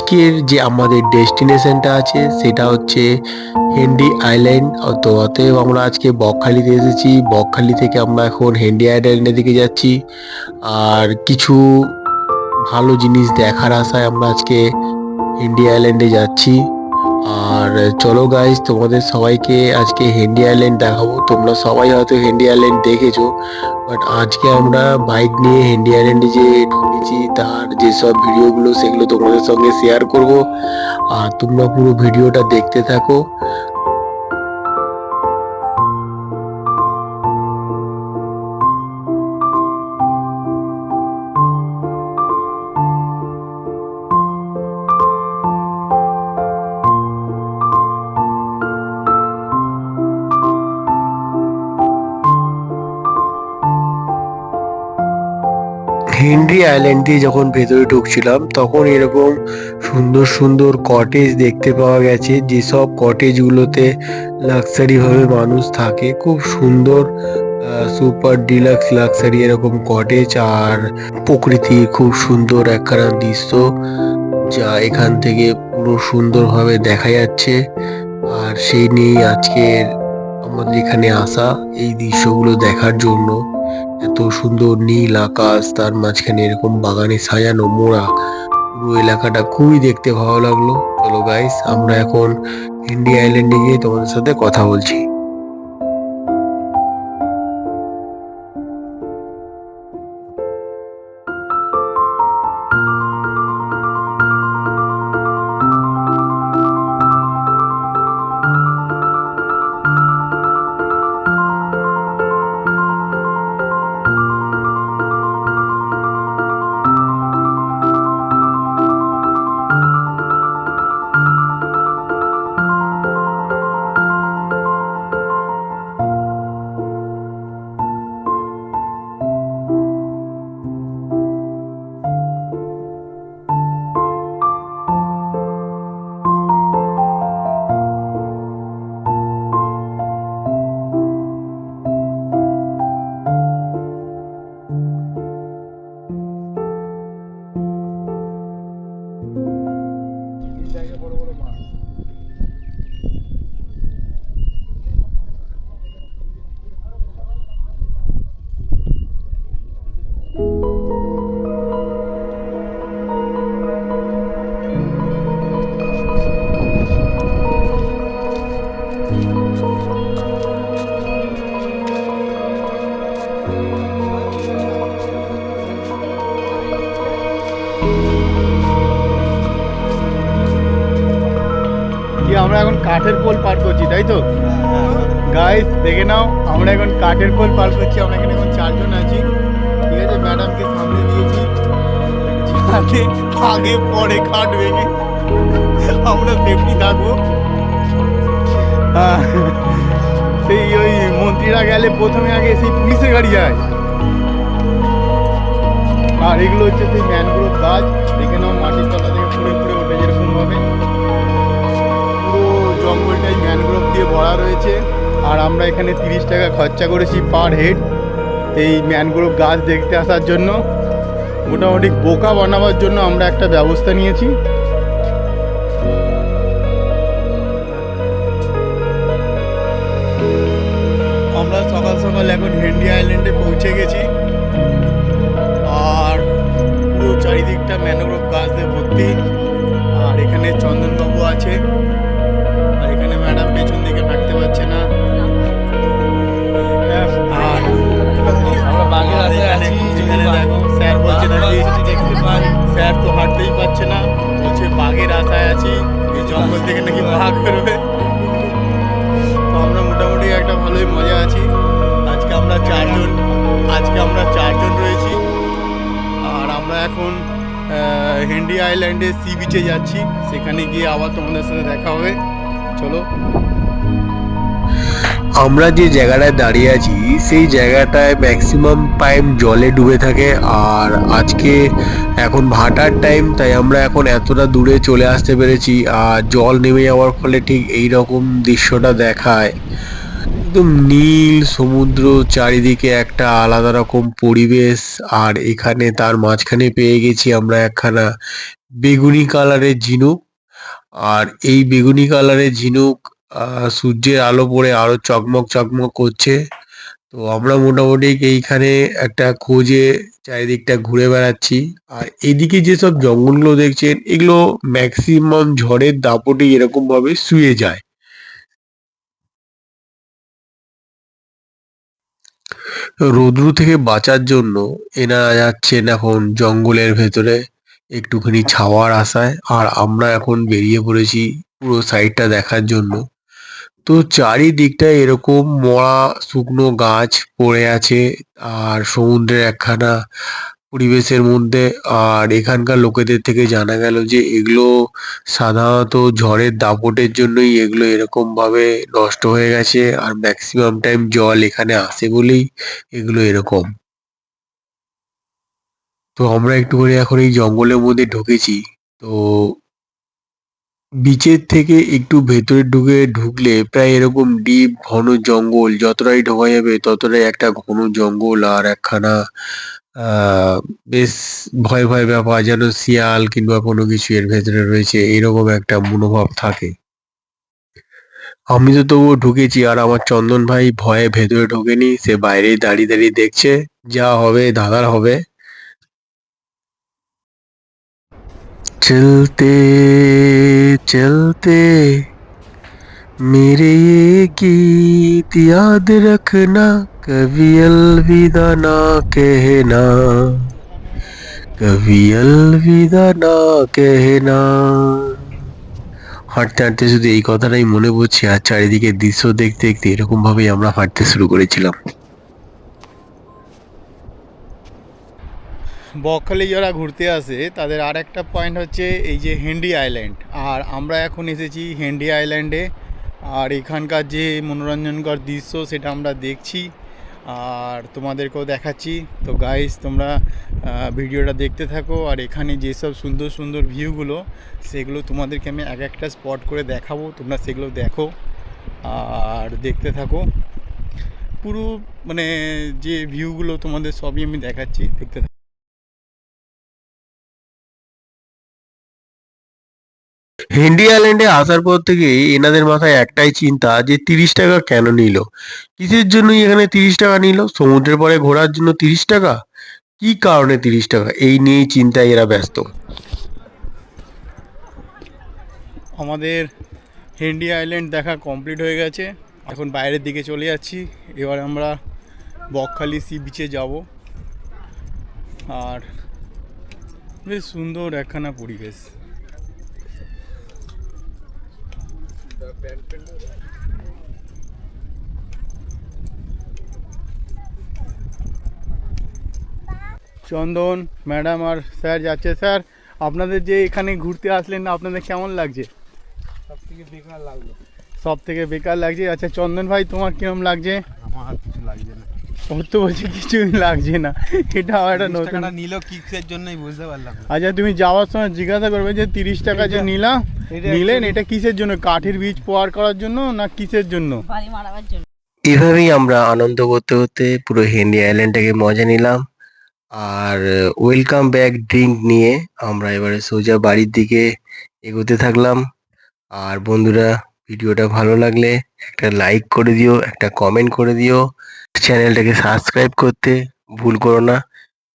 আজকের যে আমাদের ডেস্টিনেশনটা আছে সেটা হচ্ছে হেনরি আইল্যান্ড। তো অতএব আমরা আজকে বকখালিতে এসেছি, বকখালি থেকে আমরা এখন হেনরি আইল্যান্ডের দিকে যাচ্ছি। আর কিছু ভালো জিনিস দেখার আশায় আমরা আজকে হেনরি আইল্যান্ডে যাচ্ছি। আর চলো গাইজ, তোমাদের সবাইকে আজকে হেনরি আইল্যান্ড দেখাবো। তোমরা সবাই হয়তো হেনরি আইল্যান্ড দেখেছো, বাট আজকে আমরা বাইক নিয়ে হেনরি আইল্যান্ডে যে ঢুকেছি তার যেসব ভিডিওগুলো সেগুলো তোমাদের সঙ্গে শেয়ার করব। আর তোমরা পুরো ভিডিওটা দেখতে থাকো। হেনরি আইল্যান্ড দিয়ে যখন ভেতরে ঢুকছিলাম তখন এরকম সুন্দর সুন্দর কটেজ দেখতে পাওয়া গেছে, যেসব কটেজগুলোতে লাক্সারি ভাবে মানুষ থাকে। খুব সুন্দর সুপার ডিলাক্স লাক্সারি এরকম কটেজ। আর প্রকৃতির খুব সুন্দর একখানা দৃশ্য যা এখান থেকে পুরো সুন্দরভাবে দেখা যাচ্ছে। আর সেই নিয়েই আজকের আমাদের এখানে আসা, এই দৃশ্যগুলো দেখার জন্য। এত সুন্দর নীল আকাশ, তার মাঝখানে এরকম বাগানে সাজানো মোড়া পুরো এলাকাটা খুবই দেখতে ভালো লাগলো। চলো গাইস, আমরা এখন হেনরি আইল্যান্ডে গিয়ে তোমাদের সাথে কথা বলছি। আমরা এখন কাঠের পোল পার করছি, তাই তো গাইস? দেখে নাও, আমরা এখন কাঠের পোল পার করছি। আমরা এখানে এখন 4 জন আছি, ঠিক আছে? ম্যাডামকে সামনে দিয়েছি যাতে আগে পরে কাঠ ভেঙে আমরা সেফটি থাকবো। সেই ওই মন্ত্রীরা গেলে প্রথমে আগে সেই পুলিশের গাড়ি যায়। আর এগুলো হচ্ছে সেই ম্যানগ্রোভ গাছ, দেখে নাও মাটির তলা থেকে ফুড়ে ফুড়ে ওঠে যেরকম ভাবে। পুরো জঙ্গলটাই ম্যানগ্রোভ দিয়ে ভরা রয়েছে। আর আমরা এখানে 30 টাকা খরচা করেছি পার হেড এই ম্যানগ্রোভ গাছ দেখতে আসার জন্য। মোটামুটি বোকা বানাবার জন্য আমরা একটা ব্যবস্থা নিয়েছি। আমরা সকাল সকাল এখন হেনরি আইল্যান্ডে পৌঁছে গেছি। আর পুরো চারিদিকটা ম্যানগ্রোভ গাছ দিয়ে ভর্তি। আর এখানে চন্দনবাবু আছে, আর এখানে ম্যাডাম পেছন দিকে হাঁটতে পারছে না। আর দেখো স্যার বলছে নাকি স্যার তো হাঁটতেই পারছে না, বলছে বাঘের আশায় আছি, এই জঙ্গল থেকে নাকি বাঘ বেরোবে। তো আমরা মোটামুটি একটা ভালোই মজা আছি। আজকে আমরা 4 জন রয়েছি। আর আমরা এখন হেনরি আইল্যান্ডে সি বিচে যাচ্ছি, সেখানে গিয়ে আবার তোমাদের সাথে দেখা হবে। চলো। আমরা যে জায়গাটায় দাঁড়িয়ে আছি সেই জায়গাটায় ম্যাক্সিমাম টাইম জলে ডুবে থাকে। আর আজকে এখন ভাটার টাইম, তাই আমরা এখন এতটা দূরে চলে আসতে পেরেছি। আর জল নেমে যাওয়ার ফলে ঠিক এই রকম দৃশ্যটা দেখায়। একদম নীল সমুদ্র, চারিদিকে একটা আলাদা রকম পরিবেশ। আর এখানে তার মাঝখানে পেয়ে গেছি আমরা একখানা বেগুনি কালারের ঝিনুক। আর এই বেগুনি কালারের ঝিনুক সূর্যের আলো পড়ে আরো চকমক চকমক করছে। তো আমরা মোটামুটি এইখানে একটা খোঁজে চারিদিকটা ঘুরে বেড়াচ্ছি। আর এদিকে যেসব জঙ্গলগুলো দেখছেন এগুলো ম্যাক্সিমাম ঝড়ের দাপটে এরকম ভাবে শুয়ে যায়। রৌদ্র থেকে বাঁচার জন্য এনারা যাচ্ছেন এখন জঙ্গলের ভেতরে একটুখানি ছাওয়ার আশায়। আর আমরা এখন বেরিয়ে পড়েছি পুরো সাইডটা দেখার জন্য। তো চারিদিকটা এরকম মরা শুকনো গাছ পড়ে আছে আর সমুদ্রের একখানা পরিবেশের মধ্যে। আর এখানকার লোকেদের থেকে জানা গেল যে এগুলো সাধারণত ঝড়ের দাপটের জন্যই এগুলো এরকম ভাবে নষ্ট হয়ে গেছে। আর ম্যাক্সিমাম টাইম জল এখানে আসে বলেই এগুলো এরকম। তো আমরা একটুখানি এখন এই জঙ্গলের মধ্যে ঢুকেছি। তো বিচের থেকে একটু ভেতরে ঢুকলে প্রায় এরকম ডিপ ঘন জঙ্গল, যতটাই ঢোকা যাবে ততটাই একটা ঘন জঙ্গল। আর একখানা বেশ ভয় ভয় ব্যাপার, যেন শিয়াল কিংবা কোনো কিছু এর ভেতরে রয়েছে এরকম একটা মনোভাব থাকে। আমি তো তবুও ঢুকেছি, আর আমার চন্দন ভাই ভয়ে ভেতরে ঢোকেনি, সে বাইরেই দাঁড়িয়ে দাঁড়িয়ে দেখছে। যা হবে দাদার হবে। চলতে চলতে मेरे ये गीत याद रखना, कभी अलविदा ना कहना, कभी अलविदा ना कहना। হাঁটতে হাঁটতে শুধু এই কথাটাই মনে পড়ছে, আর চারিদিকে দৃশ্য দেখতে দেখতে এরকম ভাবেই আমরা হাঁটতে শুরু করেছিলাম। বকখালি যারা ঘুরতে আসে তাদের আর একটা পয়েন্ট হচ্ছে এই যে হেনরি আইল্যান্ড। আর আমরা এখন এসেছি হেনরি আইল্যান্ডে। আর এখানকার যে মনোরঞ্জনকর দৃশ্য সেটা আমরা দেখছি আর তোমাদেরকেও দেখাচ্ছি। তো গাইস, তোমরা ভিডিওটা দেখতে থাকো। আর এখানে যেসব সুন্দর সুন্দর ভিউগুলো সেগুলো তোমাদেরকে আমি এক একটা স্পট করে দেখাবো, তোমরা সেগুলো দেখো আর দেখতে থাকো। পুরো মানে যে ভিউগুলো তোমাদের সবই আমি দেখাচ্ছি, দেখতে থাকো। হেনরি আইল্যান্ডে আসার পর থেকে এনাদের মাথায় একটাই চিন্তা যে 30 টাকা কেন নিল, কিসের জন্য এখানে 30 টাকা নিল, সমুদ্রের পরে ঘোরার জন্য 30 টাকা, কি কারণে 30 টাকা, এই নিয়েই চিন্তায় এরা ব্যস্ত। আমাদের হেনরি আইল্যান্ড দেখা কমপ্লিট হয়ে গেছে, এখন বাইরের দিকে চলে যাচ্ছি। এবার আমরা বকখালি সি বিচে যাব। আর বেশ সুন্দর একখানা পরিবেশ। চন্দন ম্যাডাম আর স্যার যাচ্ছে। স্যার, আপনাদের যে এখানে ঘুরতে আসলেন না, আপনাদের কেমন লাগছে? সব থেকে বেকার লাগলো। সব থেকে বেকার লাগছে। আচ্ছা চন্দন ভাই, তোমার কিরম লাগছে? আমার কিছু লাগছে না। ওর তো বলছে কিছুই লাগছে না, এটা একটা নতুন। টাকাটা নিল কিসের জন্যই বুঝতে পারলাম না। আচ্ছা, তুমি যাওয়ার সময় জিজ্ঞাসা করবে যে 30 টাকা যে নিলাম, নিলেন এটা কিসের জন্য? কাঠের বীজ পোয়ার করার জন্য না কিসের জন্য? বাড়ি মারাবার জন্য। এভাবেই আমরা আনন্দ করতে করতে পুরো হেনরি আইল্যান্ডটাকে মজা নিলাম। আর ওয়েলকাম ব্যাক ড্রিঙ্ক নিয়ে আমরা এবারে সোজা বাড়ির দিকে এগোতে থাকলাম। আর বন্ধুরা, ভিডিওটা ভালো লাগলে একটা লাইক করে দিও, একটা কমেন্ট করে দিও, চ্যানেলটাকে সাবস্ক্রাইব করতে ভুল করো না।